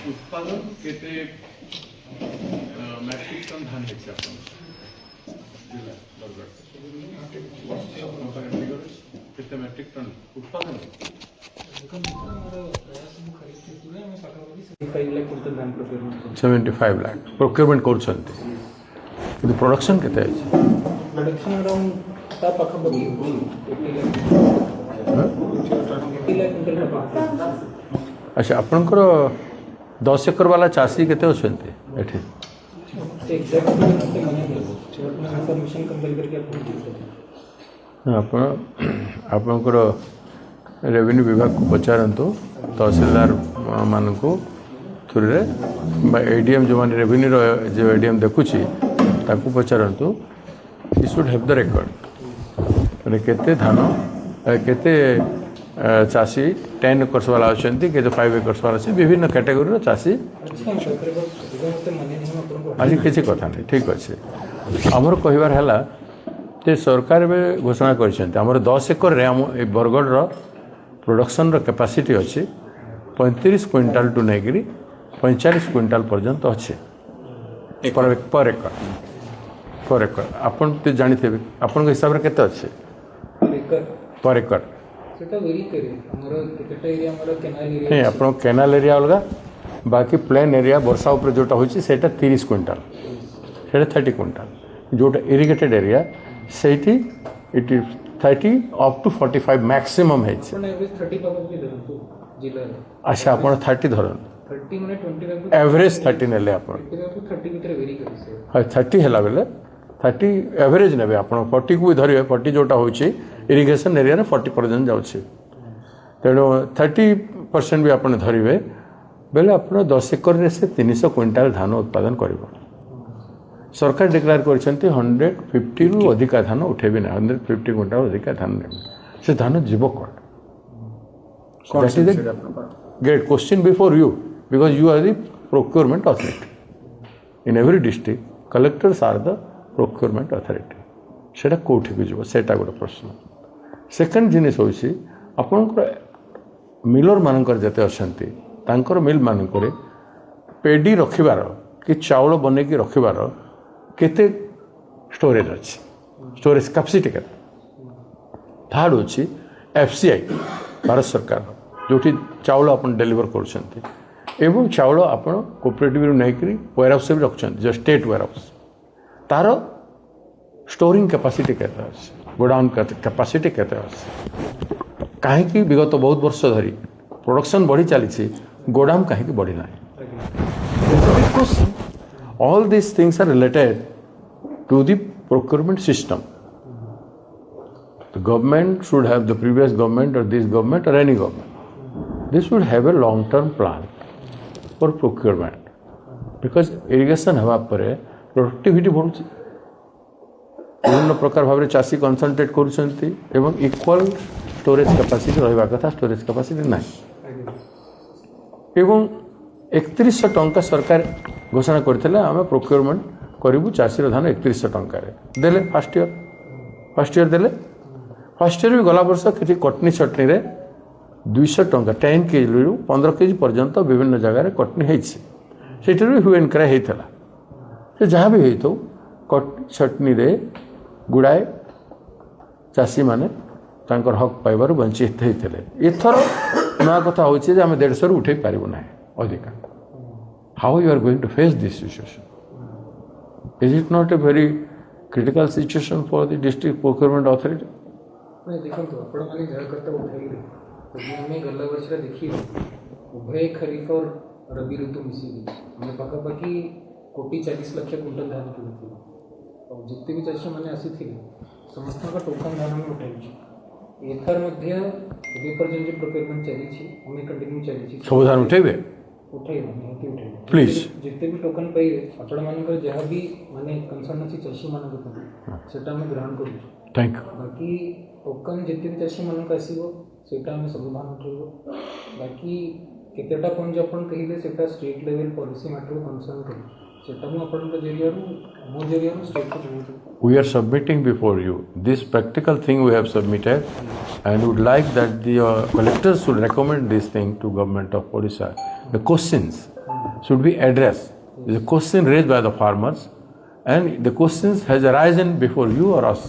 उत्पादन केते matric ton धान है अपन जिला बरगढ़ केते मैट्रिक टन उत्पादन 75 लाख प्रोक्योरमेंट କରୁଛନ୍ତି କିନ୍ତୁ ପ୍ରୋଡକ୍ସନ୍ କେତେ ଅଛି प्रोडक्शन अराउंड ता पाखापाखि 80 लाख अच्छा आपनकर 10 एकर वाला चासी केते अछंती एठी इन्फॉर्मेशन कंपेल करके आपण आपनकर रेवेन्यू विभाग को पचारंतु तहसीलदार मानकु थ्रुरे एडीएम जो माने रेवेन्यू जो एडीएम देखुची ताकू पचारंतु he should have the record माने केते धान केते चासी 10 एकर्स वाला अछंती केते 5 एकर्स वाला अछि विभिन्न कैटेगरी रो चासी आज किसी कथा नहीं ठीक अच्छे आमर कहबार है ते सरकार भी घोषणा कर 10 एकर रे बरगढ़ प्रोडक्शन कैपेसिटी अच्छी 35 क्विंटाल टू नैकरी 45 क्विंटाल पर्यंत अच्छे पर एकर आपन तो जानी थे आपन हिसाब से केते अच्छे पर एकर नहीं आप केनाल एरिया अलग बाकी प्लेन एरिया वर्षा उपर जोटा होची सेटा 30 क्विंटाल सेटा 30 क्विंटाल जोटा इरिगेटेड एरिया सेठी it is 30 up to 45 maximum है अच्छा अपन 30 धरन 30 माने 25 एवरेज 30 नेले अपन 30 भीतर वेरी करी से हां 30 हैला बेले 30 एवरेज नेबे अपन 40 को धरिए 40 जोटा होची इरिगेशन एरिया रे 40 पर्यंत जाउची तेणु 30% भी अपन धरिबे बेले आप 10 एकर से 300 क्विंटाल धान उत्पादन कर सरकार डिक्लेयर कर 150 रु अधिक धान उठेबे ना 150 क्विंटाल अधिक धान ने से धान जीव कौन great question before you because you are the procurement authority in every district collectors are the procurement authority सेटा कोठी को जीव सेटा गोटे प्रश्न सेकंड जिनिस होइसी आपनकर मिलर मानकर जते अछंती तांकर मिल मानकरे पेडी रखिबार कि चाउल बने की रखिबार केते स्टोरेज अछि स्टोरेज कैपेसिटी केते थर्ड अछि एफसीआई भारत सरकार जोठी चाउल अपन डिलीवर करछंती एवं चाउल अपन कोऑपरेटिव रो नै करी वेयरहाउस से भी रखछंती जो स्टेट वेयरहाउस तार स्टोरिंग कैपेसिटी केते अछि गोडाउन कैपेसिटी केते अछि काहे कि विगत बहुत वर्ष धरी प्रोडक्शन बढ़ी चली गोदाम कहीं बढ़ी ना all these things are related to the procurement system. The government should have, the previous government or this government or any government, this should have a long term plan for procurement because irrigation हवा पर productivity बढ़ुची विभिन्न प्रकार भाव चाषी concentrate करुछंती एवं equal storage capacity रहिबा कथा storage capacity नाही एवं 3100 टंका सरकार घोषणा करथिला आमे प्रोक्योरमेंट करिबु चाषी धान 3100 टंका रे देले फर्स्ट ईयर देले फर्स्ट ईयर भी गला वर्ष किछि कटनी छटनी रे 200 टंका 10 केजी रु 15 केजी पर्यंत विभिन्न जगह रे कटनी हेछि सेटर भी हुएन करा हेतला से जहां भी हेतो कटनी छटनी रे गुड़ाए चाषी माने तांकर हक पाइबार वंचित होते एथर नया कथा होचे जे आम 150 रु उठे पारिबो ना अधिका how you are going to face this situation is it not a very critical situation for the district procurement authority नहीं देखो तो आपण माने जळ करता उठाई रे तो हमें गल्ला वर्ष देखी उभय खरीफ और रबी ऋतु मिसी हमें पाखापाखि 140 लाख क्विंटल धान किनथि और जितने भी चाषी मैंने आसी थी समस्त का टोकन धान में उठाई एथर मध्य एबे पर्यंत जो प्रोक्योरमेंट चली हमें कंटिन्यू चली सब धान उठेबे प्लीज जितने भी टोकन पाइबे आपण मानकर जहाँ भी माने कंसर्न अछि चाषी मानक सेटा हम ग्रहण करू थैंक यू बाकी टोकन जितने भी चाषी मानक आसीबो सेटा हम सब धान उठेबो बाकी केतेटा पॉइंट जो आपण कहिले सेटा state level policy matter concern करू सेटा हम आपण के जरिया मो जरिया स्टेट को जरूर we are submitting before you this practical thing we have submitted and would like that the collectors should recommend this thing to government of Odisha the questions should be addressed. The question raised by the farmers, and the questions has arisen before you or us.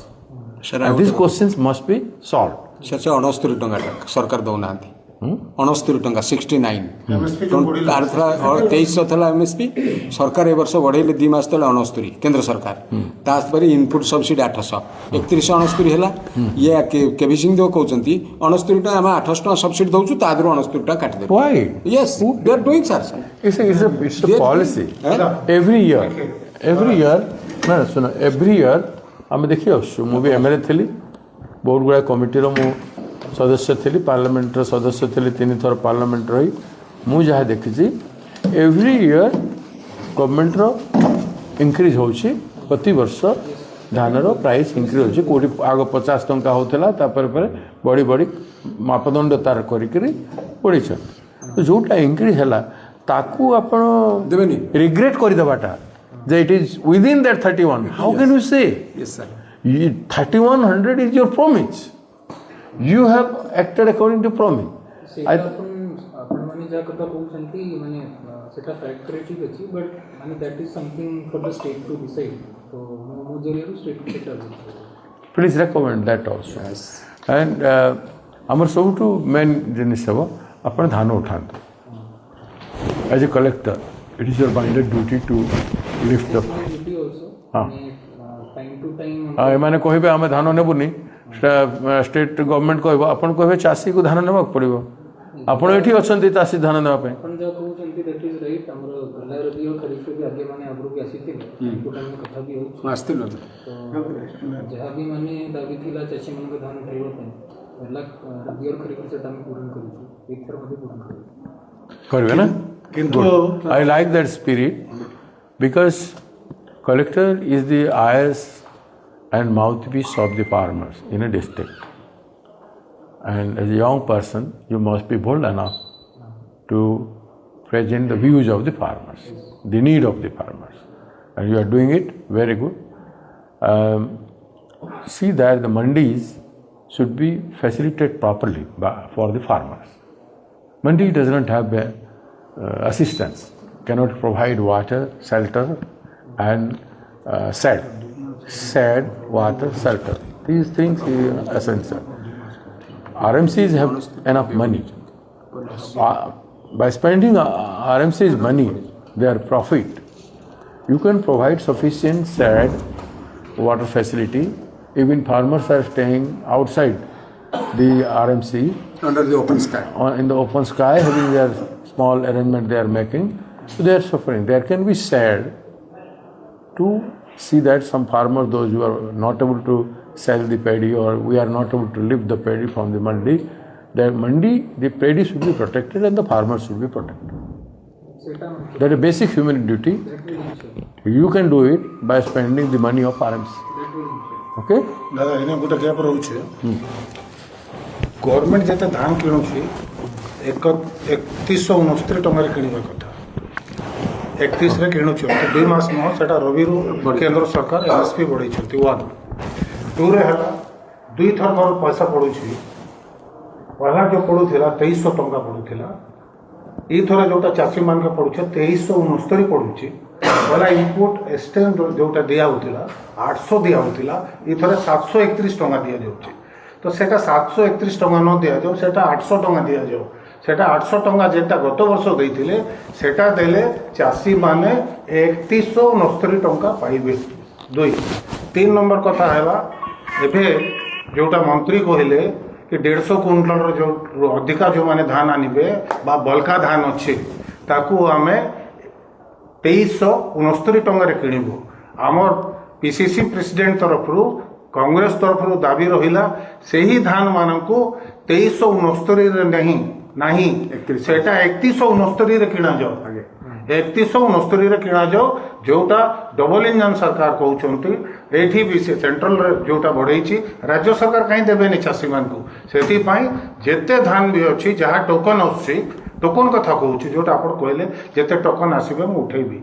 And these questions must be solved. Sir 69 टंका सरकार दौना 69 टंका 69 और 2300 था MSP सरकार ए वर्ष बढ़ेले 2 मास तले 69 केंद्र सरकार तापर इनपुट सब्सिडी 800 3169 हैला ये केवी सिंह देव कहउचंती 69 टा हम 800 टका सब्सिडी दउछु तादरो 69 टा काट दे Why? Yes they are doing sir It's a policy. Every year, ना सुनो, every year आम देखिए मुझे एमएलए थी बहुत गुड़ा कमिटीर मु सदस्य थी पार्लियामेंटर सदस्य थी 3 थर पार्लियामेंट रही मु जहाँ देखी एवरी इयर गवर्नमेंटर इंक्रीज होची प्रति वर्ष धानर प्राइस इंक्रीज होची कोटी आग 50 टंका होता बढ़ी बढ़ी मापदंड तार करी बढ़ी तो जोटा इंक्रीज है ताकू आपण देबेनी रिग्रेट करदेवाटा जे it is within that 31 how can you say yes sir 3100 is your promise. You have acted according to promise. आपण माने जा कथा कहउछंती माने सेटा फैक्टरी ठीक अछि बट माने that is something for the state to decide तो मो जरिए स्टेट को सेटा Please recommend that also. Yes. And आमर सब टू मेन जिनिस सब अपन धान उठाते. As a collector, it is your binded duty to lift the. Duty also हाँ. टाइम टू टाइम एमाने कहबे आमे धान नेबुनी स्टेट गवर्नमेंट कहबो अपन कहबे चासी को धान नेबाक पड़िबो आपण एठी अछंती चासी धान नेबा पे आपण जा कहउछंती दैट इज राइट हमर गल्ला रबी और खरीफ भी आगे माने आबरू के आसीथिले टोटल में कथा भी होछ आस्तिल तो जहाँ भी माने दाबी थिला चाची मन के धान उठाइबो पे पहला रबी और खरीफ से हम पूर्ण करू एक थर मध्ये पूर्ण करबे ना किंतु I like that spirit because collector is the eyes and mouthpiece of the farmers in a district. And as a young person, you must be bold enough to present the views of the farmers, the need of the farmers. And you are doing it very good. See that the mandis should be facilitated properly for the farmers. Mandi does not have assistance, cannot provide water, shelter, and shade, water, shelter. These things are essential. RMCs have enough money. By spending RMCs money, their profit, you can provide sufficient shade, water facility. Even farmers are staying outside the RMC under the open sky in the open sky, having their small arrangement they are making, so they are suffering. There can be shade to see that some farmers, those who are not able to sell the paddy or we are not able to lift the paddy from the mandi, the paddy should be protected and the farmers should be protected. That is a basic human duty. You can do it by spending the money of RMC. Okay? दादा इने गोटे gap रोचे government जते धान किणुछि 3169 टंका रे किणवा कथा 31 रे किणुछि तो 2 मास न सेटा रवि रु केंद्र सरकार एमएसपी बढ़ै छथि 1 2 रे हला 2 थर मोर पैसा पडुछि पहला जो पडुथिला 2300 टंका पडुथिला ई थरे जोटा चासी मान के पडुछि 2369 पडुछि पहला इनपुट एक्सटेंड जोटा दिया होतिला 800 दिया होतिला ई थरे 731 टंका दिया जाउछि तो सेटा 731 टंका न दिया जाउ सेटा 800 टंका दिया जाउ सेटा 800 टंका जेटा गत वर्ष देइथिले सेटा देले चासी माने 3169 टंका पाइबे 2 3 नंबर कथा हैला एबे जोटा मंत्री कहले कि 150 क्विंटल रो जो अधिका जो माने धान आनिबे बा बलका धान अछि ताकू आमे 2369 टंका रे किनिबो हमर पीसीसी प्रेसिडेंट तरफरु कांग्रेस तरफरु दाबी रहिला सेही धान मानकू 2369 रे नहीं सेटा 3169 रे किना जाओ 3169 रे किना जाओ जोटा डबल इंजन सरकार कहउचंती एठी भी से सेंट्रल रे जोटा बढ़ैछि राज्य सरकार काई देबेनी चासी मानकू सेति पई जेते धान भी अछि जहा टोकन अछि टोकन कथा कहउछि जोटा आपण कहले जेते टोकन आसीबे मु उठेबी।